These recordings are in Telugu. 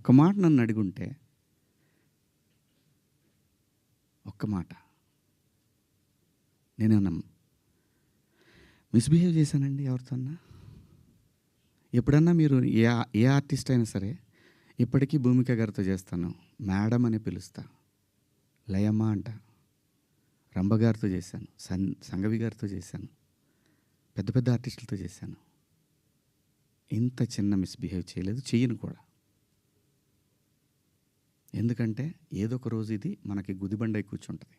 ఒక్క మాట నన్ను అడిగుంటే, ఒక్క మాట నేనేమన్నా మిస్‌బిహేవ్ చేశానండి ఎవరితోన్నా? ఎప్పుడన్నా మీరు ఏ ఆర్టిస్ట్ అయినా సరే, ఇప్పటికీ భూమిక గారితో చేస్తాను, మేడం అని పిలుస్తా, లయమ్మ అంట. రంభ గారితో చేశాను, సంఘవి గారితో చేశాను, పెద్ద పెద్ద ఆర్టిస్టులతో చేశాను. ఇంత చిన్న మిస్‌బిహేవ్ చేయలేదు, చెయ్యను కూడా. ఎందుకంటే ఏదో ఒక రోజు ఇది మనకి గుదిబండై కూర్చుంటుంది.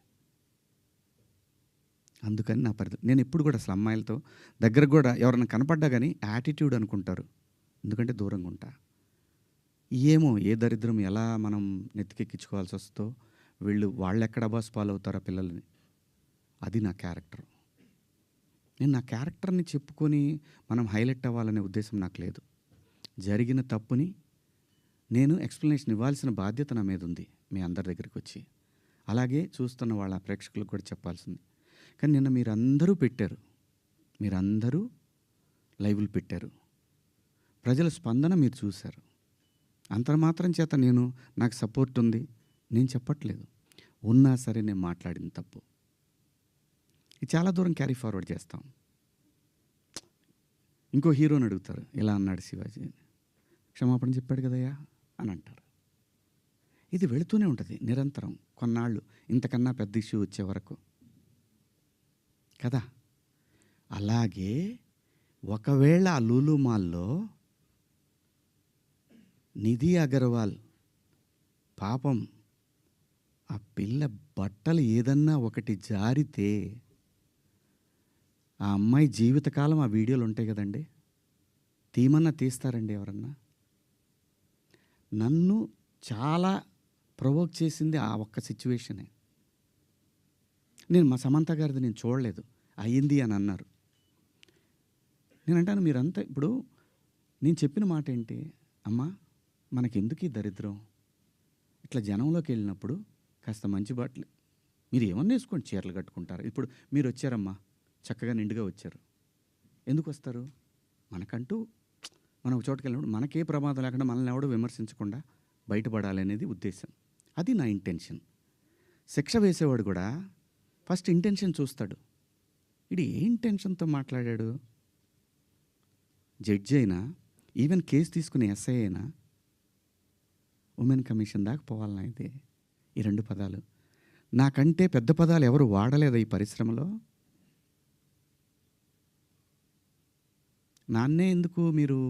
అందుకని నా పరిధి నేను ఎప్పుడు కూడా అసలు అమ్మాయిలతో దగ్గర కూడా ఎవరైనా కనపడ్డా కానీ యాటిట్యూడ్ అనుకుంటారు, ఎందుకంటే దూరంగా ఉంటా. ఏమో ఏ దరిద్రం ఎలా మనం నెత్తికెక్కించుకోవాల్సి వస్తుందో, వాళ్ళు ఎక్కడ అబాస్ పాలవుతారో పిల్లల్ని, అది నా క్యారెక్టర్. నేను నా క్యారెక్టర్ని చెప్పుకొని మనం హైలైట్ అవ్వాలనే ఉద్దేశం నాకు లేదు. జరిగిన తప్పుని నేను ఎక్స్ప్లెనేషన్ ఇవ్వాల్సిన బాధ్యత నా మీద ఉంది మీ అందరి దగ్గరికి వచ్చి. అలాగే చూస్తున్న వాళ్ళ ప్రేక్షకులకు కూడా చెప్పాల్సింది. కానీ నిన్న మీరందరూ పెట్టారు, మీరందరూ లైవ్లు పెట్టారు, ప్రజల స్పందన మీరు చూశారు. అంత మాత్రం చేత నాకు సపోర్ట్ ఉంది నేను చెప్పట్లేదు. ఉన్నా సరే నేను మాట్లాడిన తప్పు ఇది చాలా దూరం క్యారీ ఫార్వర్డ్ చేస్తాం. ఇంకో హీరోని అడుగుతారు, ఇలా అన్నాడు శివాజీ, క్షమాపణ చెప్పాడు కదయ్యా అని అంటారు. ఇది వెళుతూనే ఉంటుంది నిరంతరం, కొన్నాళ్ళు ఇంతకన్నా పెద్ద ఇష్యూ వచ్చే వరకు కదా. అలాగే ఒకవేళ ఆ లూలు మాల్లో నిధి అగర్వాల్ పాపం ఆ పిల్ల బట్టలు ఏదన్నా ఒకటి జారితే ఆ అమ్మాయి జీవితకాలం ఆ వీడియోలు ఉంటాయి కదండి, తీమన్నా తీస్తారండి ఎవరన్నా? నన్ను చాలా ప్రొవోక్ చేసింది ఆ ఒక్క సిచ్యువేషనే. నేను మా సమంత గారిది నేను చూడలేదు, అయ్యింది అని అన్నారు. నేను అంటాను, మీరంతా ఇప్పుడు నేను చెప్పిన మాట ఏంటి, అమ్మా మనకెందుకు ఈ దరిద్రం, ఇట్లా జనంలోకి వెళ్ళినప్పుడు కాస్త మంచి బట్టలు మీరు ఏమన్నా వేసుకోండి, చీరలు కట్టుకుంటారు. ఇప్పుడు మీరు వచ్చారమ్మా, చక్కగా నిండుగా వచ్చారు, ఎందుకు వస్తారు? మనకంటూ మనం ఒక చోటుకి వెళ్ళినప్పుడు మనకే ప్రమాదం లేకుండా మనల్ని ఎవడో విమర్శించకుండా బయటపడాలి అనేది ఉద్దేశం. అది నా ఇంటెన్షన్. శిక్ష వేసేవాడు కూడా ఫస్ట్ ఇంటెన్షన్ చూస్తాడు, ఇది ఏ ఇంటెన్షన్తో మాట్లాడాడు. జడ్జి అయినా, ఈవెన్ కేసు తీసుకునే ఎస్ఐ అయినా ఉమెన్ కమిషన్ దాకా పోవాలన్నా అయితే ఈ 2 పదాలు నాకంటే పెద్ద పదాలు ఎవరు వాడలేదా ఈ పరిశ్రమలో? నాన్నే ఎందుకు మీరు